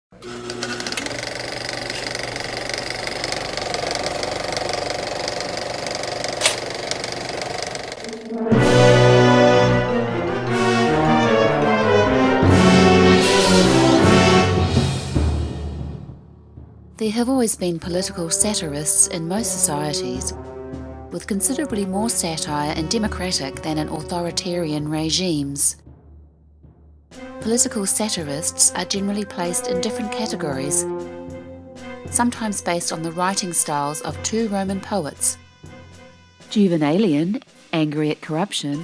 There have always been political satirists in most societies, with considerably more satire in democratic than in authoritarian regimes. Political satirists are generally placed in different categories, sometimes based on the writing styles of two Roman poets, Juvenalian, angry at corruption,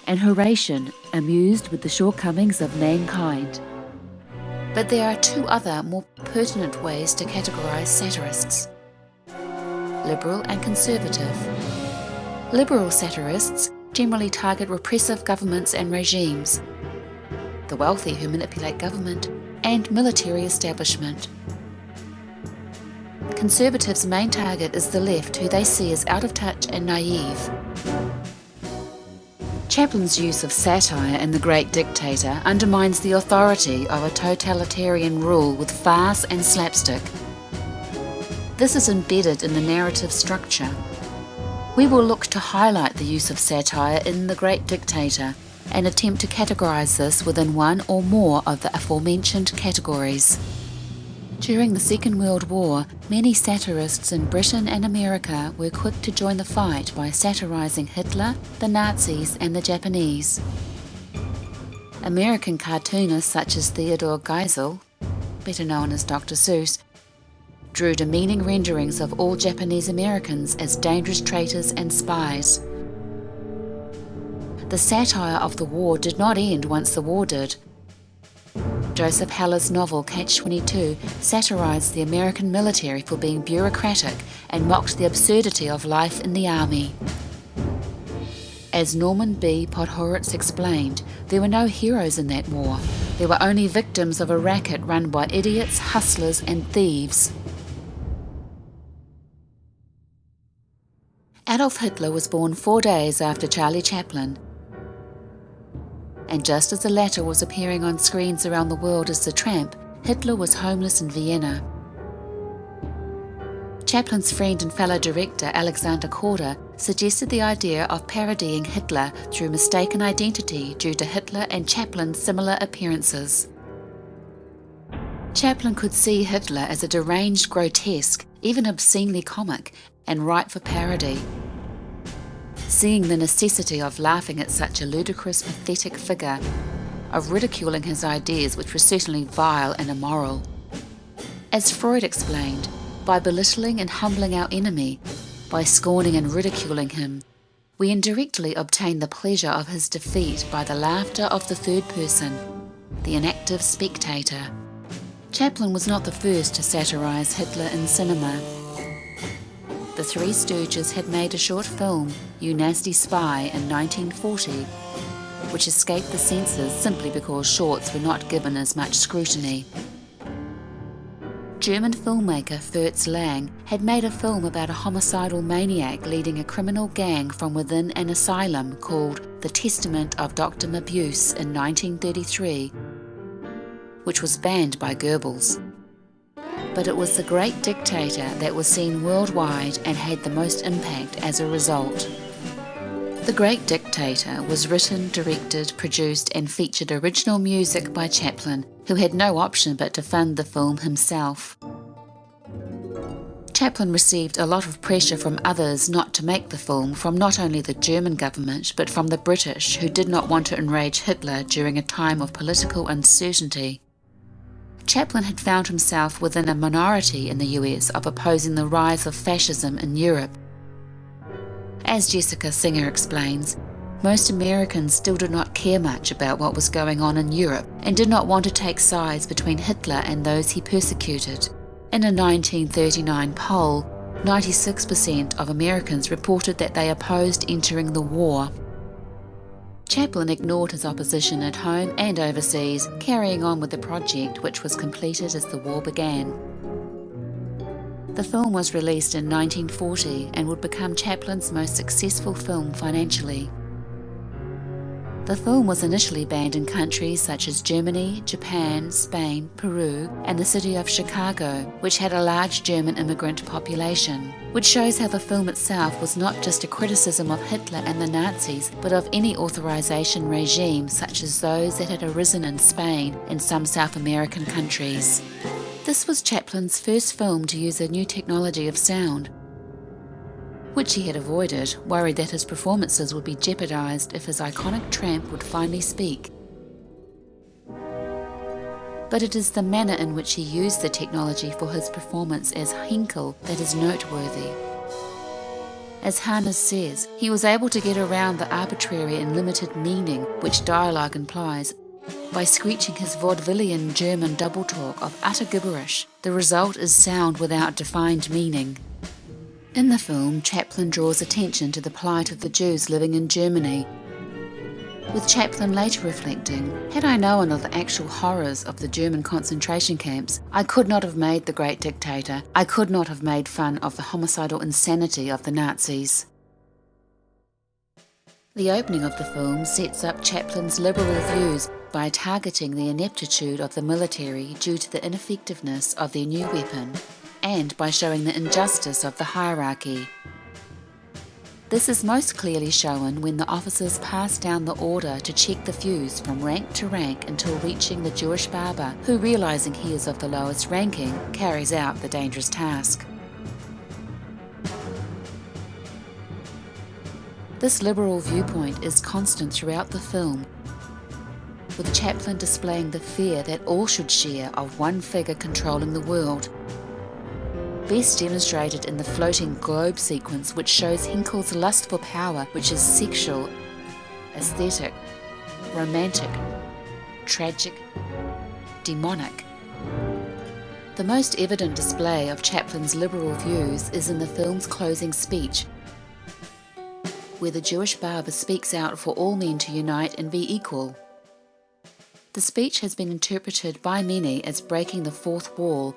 and Horatian, amused with the shortcomings of mankind. But there are two other, more pertinent ways to categorize satirists: liberal and conservative. Liberal satirists generally target repressive governments and regimes, the wealthy who manipulate government, and military establishment. Conservatives' main target is the left, who they see as out of touch and naive. Chaplin's use of satire in The Great Dictator undermines the authority of a totalitarian rule with farce and slapstick. This is embedded in the narrative structure. We will look to highlight the use of satire in The Great Dictator and attempt to categorize this within one or more of the aforementioned categories. During the Second World War, many satirists in Britain and America were quick to join the fight by satirizing Hitler, the Nazis, and the Japanese. American cartoonists such as Theodore Geisel, better known as Dr. Seuss, drew demeaning renderings of all Japanese Americans as dangerous traitors and spies. The satire of the war did not end once the war did. Joseph Heller's novel Catch-22 satirized the American military for being bureaucratic and mocked the absurdity of life in the army. As Norman B. Podhoretz explained, there were no heroes in that war. There were only victims of a racket run by idiots, hustlers, and thieves. Adolf Hitler was born 4 days after Charlie Chaplin, and just as the latter was appearing on screens around the world as the Tramp, Hitler was homeless in Vienna. Chaplin's friend and fellow director Alexander Korda suggested the idea of parodying Hitler through mistaken identity due to Hitler and Chaplin's similar appearances. Chaplin could see Hitler as a deranged grotesque, even obscenely comic, and ripe for parody. Seeing the necessity of laughing at such a ludicrous, pathetic figure, of ridiculing his ideas, which were certainly vile and immoral. As Freud explained, by belittling and humbling our enemy, by scorning and ridiculing him, we indirectly obtain the pleasure of his defeat by the laughter of the third person, the inactive spectator. Chaplin was not the first to satirize Hitler in cinema. The Three Stooges had made a short film, You Nasty Spy, in 1940, which escaped the censors simply because shorts were not given as much scrutiny. German filmmaker Fritz Lang had made a film about a homicidal maniac leading a criminal gang from within an asylum called The Testament of Dr. Mabuse in 1933, which was banned by Goebbels. But it was The Great Dictator that was seen worldwide and had the most impact as a result. The Great Dictator was written, directed, produced, and featured original music by Chaplin, who had no option but to fund the film himself. Chaplin received a lot of pressure from others not to make the film, from not only the German government but from the British, who did not want to enrage Hitler during a time of political uncertainty. Chaplin had found himself within a minority in the US of opposing the rise of fascism in Europe. As Jessica Singer explains, most Americans still did not care much about what was going on in Europe and did not want to take sides between Hitler and those he persecuted. In a 1939 poll, 96% of Americans reported that they opposed entering the war. Chaplin ignored his opposition at home and overseas, carrying on with the project, which was completed as the war began. The film was released in 1940 and would become Chaplin's most successful film financially. The film was initially banned in countries such as Germany, Japan, Spain, Peru, and the city of Chicago, which had a large German immigrant population, which shows how the film itself was not just a criticism of Hitler and the Nazis, but of any authorization regime such as those that had arisen in Spain and some South American countries. This was Chaplin's first film to use a new technology of sound, which he had avoided, worried that his performances would be jeopardized if his iconic tramp would finally speak. But it is the manner in which he used the technology for his performance as Hinkle that is noteworthy. As Hannes says, he was able to get around the arbitrary and limited meaning which dialogue implies by screeching his vaudevillian German double talk of utter gibberish. The result is sound without defined meaning. In the film, Chaplin draws attention to the plight of the Jews living in Germany, with Chaplin later reflecting, "Had I known of the actual horrors of the German concentration camps, I could not have made The Great Dictator. I could not have made fun of the homicidal insanity of the Nazis." The opening of the film sets up Chaplin's liberal views by targeting the ineptitude of the military due to the ineffectiveness of their new weapon, and by showing the injustice of the hierarchy. This is most clearly shown when the officers pass down the order to check the fuse from rank to rank until reaching the Jewish barber, who, realizing he is of the lowest ranking, carries out the dangerous task. This liberal viewpoint is constant throughout the film, with Chaplin displaying the fear that all should share of one figure controlling the world, best demonstrated in the floating globe sequence, which shows Hinkle's lust for power, which is sexual, aesthetic, romantic, tragic, demonic. The most evident display of Chaplin's liberal views is in the film's closing speech, where the Jewish barber speaks out for all men to unite and be equal. The speech has been interpreted by many as breaking the fourth wall,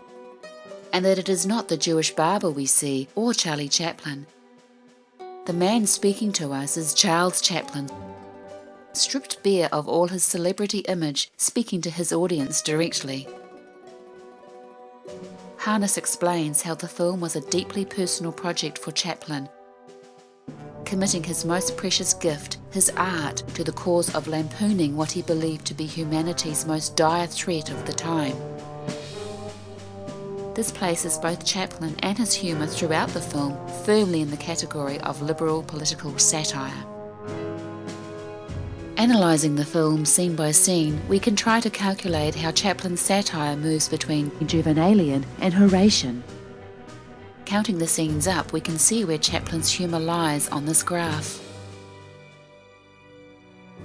and that it is not the Jewish barber we see, or Charlie Chaplin. The man speaking to us is Charles Chaplin, stripped bare of all his celebrity image, speaking to his audience directly. Hannes explains how the film was a deeply personal project for Chaplin, committing his most precious gift, his art, to the cause of lampooning what he believed to be humanity's most dire threat of the time. This places both Chaplin and his humour throughout the film firmly in the category of liberal political satire. Analysing the film scene by scene, we can try to calculate how Chaplin's satire moves between Juvenalian and Horatian. Counting the scenes up, we can see where Chaplin's humour lies on this graph.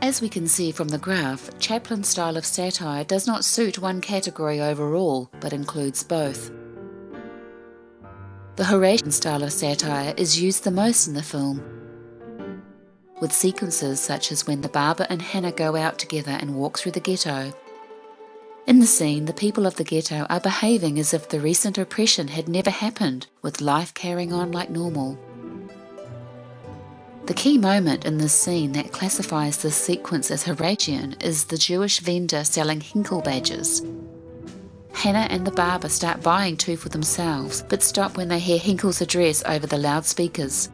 As we can see from the graph, Chaplin's style of satire does not suit one category overall, but includes both. The Horatian style of satire is used the most in the film, with sequences such as when the barber and Hannah go out together and walk through the ghetto. In the scene, the people of the ghetto are behaving as if the recent oppression had never happened, with life carrying on like normal. The key moment in this scene that classifies this sequence as Horatian is the Jewish vendor selling Hinkle badges. Hannah and the barber start buying two for themselves, but stop when they hear Hinkle's address over the loudspeakers.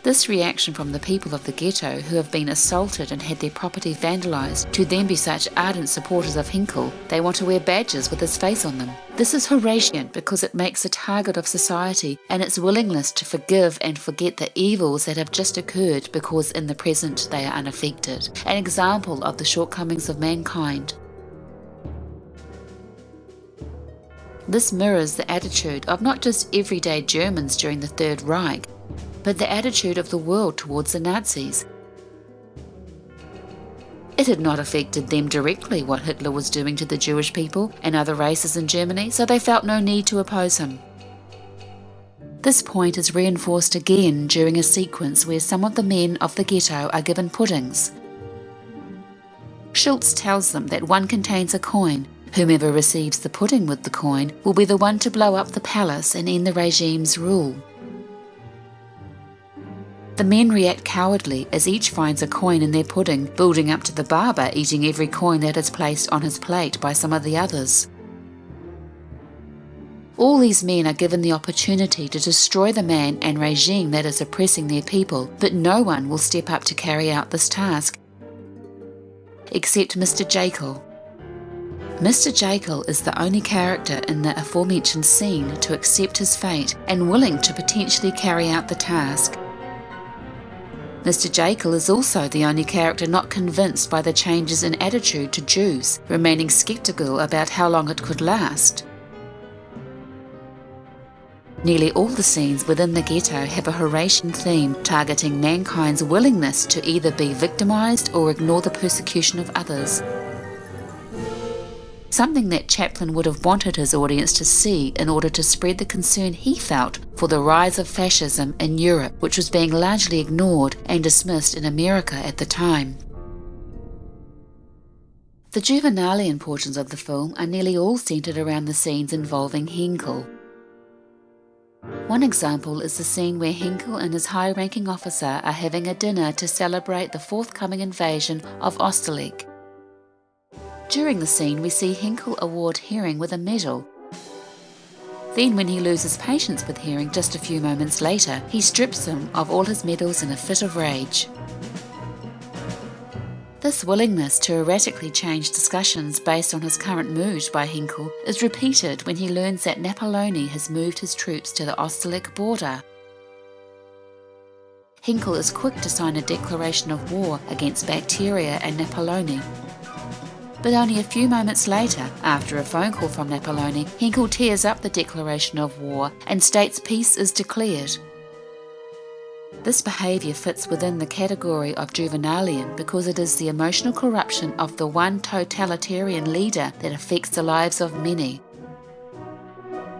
This reaction from the people of the ghetto, who have been assaulted and had their property vandalised, to then be such ardent supporters of Hinkle, they want to wear badges with his face on them. This is Horatian because it makes a target of society and its willingness to forgive and forget the evils that have just occurred because in the present they are unaffected, an example of the shortcomings of mankind. This mirrors the attitude of not just everyday Germans during the Third Reich, but the attitude of the world towards the Nazis. It had not affected them directly what Hitler was doing to the Jewish people and other races in Germany, so they felt no need to oppose him. This point is reinforced again during a sequence where some of the men of the ghetto are given puddings. Schultz tells them that one contains a coin. Whomever receives the pudding with the coin will be the one to blow up the palace and end the regime's rule. The men react cowardly as each finds a coin in their pudding, building up to the barber eating every coin that is placed on his plate by some of the others. All these men are given the opportunity to destroy the man and regime that is oppressing their people, but no one will step up to carry out this task, except Mr. Jekyll. Mr. Jekyll is the only character in the aforementioned scene to accept his fate and willing to potentially carry out the task. Mr. Jekyll is also the only character not convinced by the changes in attitude to Jews, remaining skeptical about how long it could last. Nearly all the scenes within the ghetto have a Horatian theme targeting mankind's willingness to either be victimized or ignore the persecution of others. Something that Chaplin would have wanted his audience to see in order to spread the concern he felt for the rise of fascism in Europe, which was being largely ignored and dismissed in America at the time. The Juvenalian portions of the film are nearly all centered around the scenes involving Henkel. One example is the scene where Henkel and his high-ranking officer are having a dinner to celebrate the forthcoming invasion of Österreich. During the scene, we see Henkel award Herring with a medal. Then, when he loses patience with Herring just a few moments later, he strips him of all his medals in a fit of rage. This willingness to erratically change discussions based on his current mood by Henkel is repeated when he learns that Napoleon has moved his troops to the Österreich border. Henkel is quick to sign a declaration of war against bacteria and Napoleon. But only a few moments later, after a phone call from Napoleon, Henkel tears up the declaration of war and states peace is declared. This behaviour fits within the category of Juvenalian because it is the emotional corruption of the one totalitarian leader that affects the lives of many.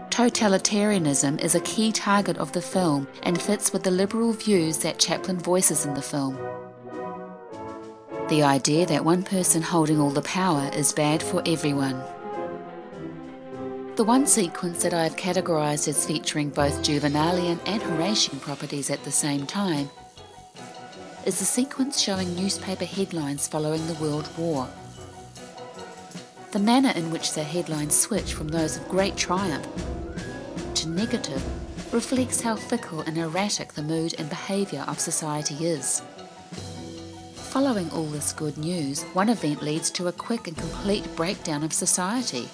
Totalitarianism is a key target of the film and fits with the liberal views that Chaplin voices in the film. The idea that one person holding all the power is bad for everyone. The one sequence that I have categorised as featuring both Juvenalian and Horatian properties at the same time is the sequence showing newspaper headlines following the World War. The manner in which the headlines switch from those of great triumph to negative reflects how fickle and erratic the mood and behaviour of society is. Following all this good news, one event leads to a quick and complete breakdown of society.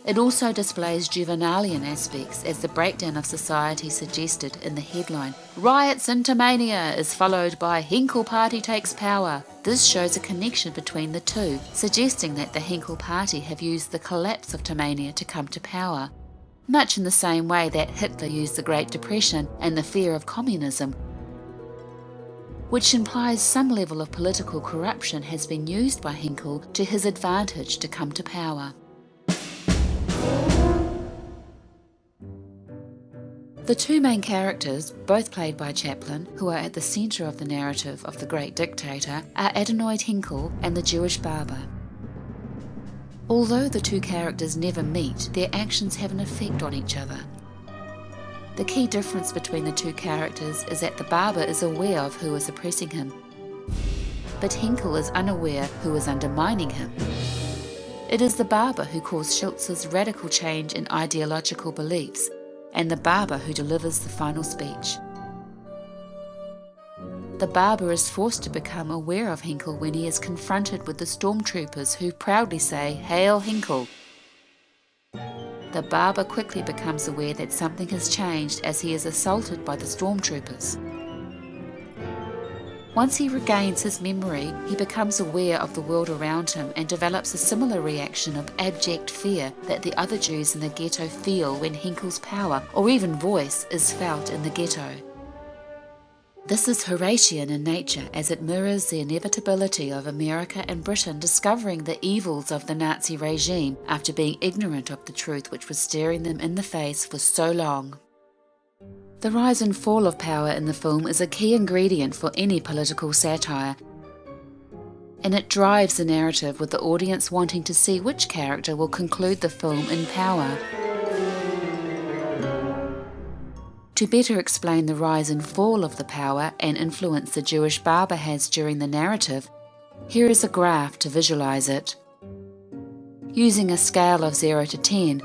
It also displays Juvenalian aspects as the breakdown of society suggested in the headline, "Riots in Tasmania" is followed by "Henkel Party takes power." This shows a connection between the two, suggesting that the Henkel Party have used the collapse of Tasmania to come to power, much in the same way that Hitler used the Great Depression and the fear of communism, which implies some level of political corruption has been used by Henkel to his advantage to come to power. The two main characters, both played by Chaplin, who are at the centre of the narrative of the Great Dictator, are Adenoid Henkel and the Jewish barber. Although the two characters never meet, their actions have an effect on each other. The key difference between the two characters is that the barber is aware of who is oppressing him, but Henkel is unaware who is undermining him. It is the barber who caused Schultz's radical change in ideological beliefs, and the barber who delivers the final speech. The barber is forced to become aware of Henkel when he is confronted with the stormtroopers who proudly say, "Hail Henkel!" The barber quickly becomes aware that something has changed as he is assaulted by the stormtroopers. Once he regains his memory, he becomes aware of the world around him and develops a similar reaction of abject fear that the other Jews in the ghetto feel when Henkel's power, or even voice, is felt in the ghetto. This is Horatian in nature, as it mirrors the inevitability of America and Britain discovering the evils of the Nazi regime after being ignorant of the truth which was staring them in the face for so long. The rise and fall of power in the film is a key ingredient for any political satire, and it drives the narrative with the audience wanting to see which character will conclude the film in power. To better explain the rise and fall of the power and influence the Jewish barber has during the narrative, here is a graph to visualize it. Using a scale of 0 to 10,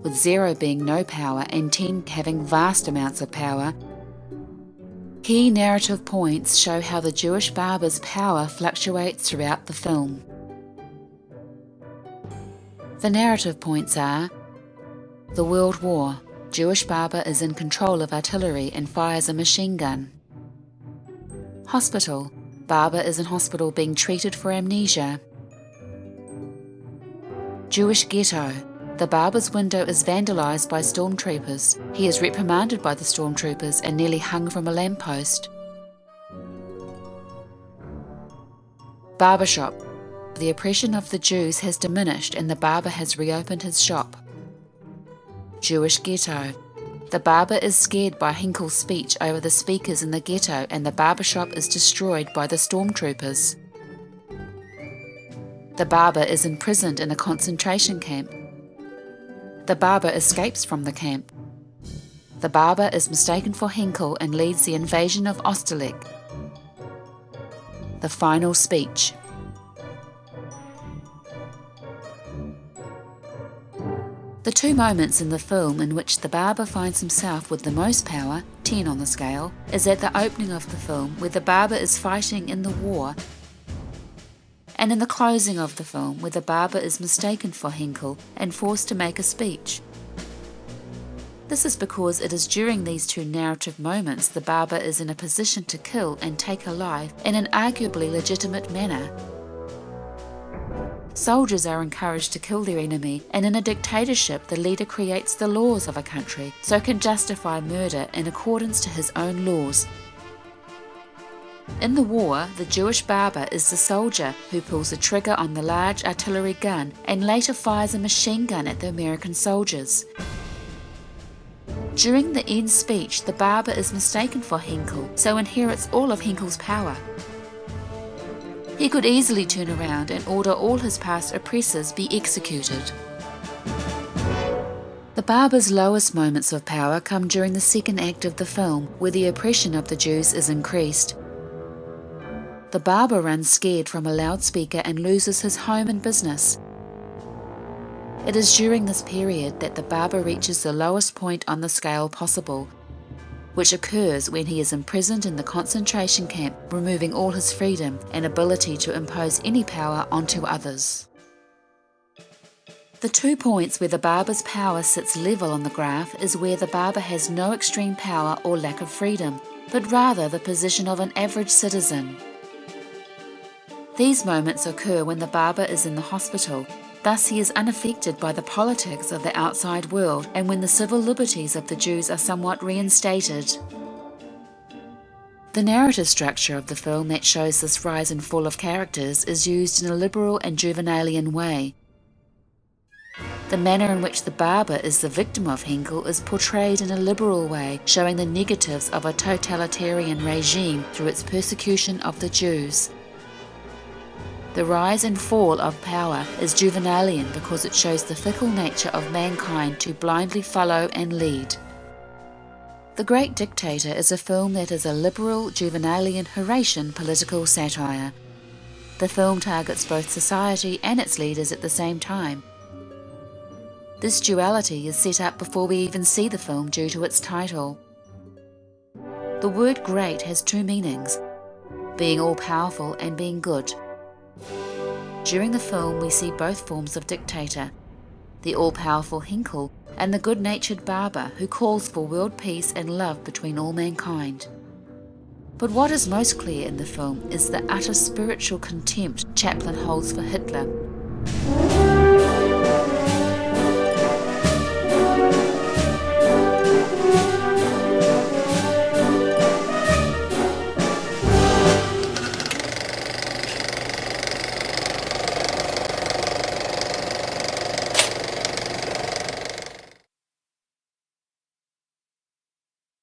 with 0 being no power and 10 having vast amounts of power, key narrative points show how the Jewish barber's power fluctuates throughout the film. The narrative points are: the World War. Jewish barber is in control of artillery and fires a machine gun. Hospital. Barber is in hospital being treated for amnesia. Jewish ghetto. The barber's window is vandalized by stormtroopers. He is reprimanded by the stormtroopers and nearly hung from a lamppost. Barbershop. The oppression of the Jews has diminished and the barber has reopened his shop. Jewish ghetto. The barber is scared by Henkel's speech over the speakers in the ghetto and the barbershop is destroyed by the stormtroopers. The barber is imprisoned in a concentration camp. The barber escapes from the camp. The barber is mistaken for Henkel and leads the invasion of Osterlich. The final speech. The two moments in the film in which the barber finds himself with the most power, 10 on the scale, is at the opening of the film where the barber is fighting in the war, and in the closing of the film where the barber is mistaken for Henkel and forced to make a speech. This is because it is during these two narrative moments the barber is in a position to kill and take a life in an arguably legitimate manner. Soldiers are encouraged to kill their enemy, and in a dictatorship the leader creates the laws of a country, so can justify murder in accordance to his own laws. In the war, the Jewish barber is the soldier who pulls the trigger on the large artillery gun and later fires a machine gun at the American soldiers. During the end speech, the barber is mistaken for Henkel, so inherits all of Henkel's power. He could easily turn around and order all his past oppressors be executed. The barber's lowest moments of power come during the second act of the film, where the oppression of the Jews is increased. The barber runs scared from a loudspeaker and loses his home and business. It is during this period that the barber reaches the lowest point on the scale possible, which occurs when he is imprisoned in the concentration camp, removing all his freedom and ability to impose any power onto others. The 2 points where the barber's power sits level on the graph is where the barber has no extreme power or lack of freedom, but rather the position of an average citizen. These moments occur when the barber is in the hospital. Thus he is unaffected by the politics of the outside world and when the civil liberties of the Jews are somewhat reinstated. The narrative structure of the film that shows this rise and fall of characters is used in a liberal and Juvenalian way. The manner in which the barber is the victim of Henkel is portrayed in a liberal way, showing the negatives of a totalitarian regime through its persecution of the Jews. The rise and fall of power is Juvenalian because it shows the fickle nature of mankind to blindly follow and lead. The Great Dictator is a film that is a liberal, Juvenalian, Horatian political satire. The film targets both society and its leaders at the same time. This duality is set up before we even see the film due to its title. The word great has 2 meanings, being all-powerful and being good. During the film we see both forms of dictator, the all-powerful Henkel and the good-natured barber who calls for world peace and love between all mankind. But what is most clear in the film is the utter spiritual contempt Chaplin holds for Hitler.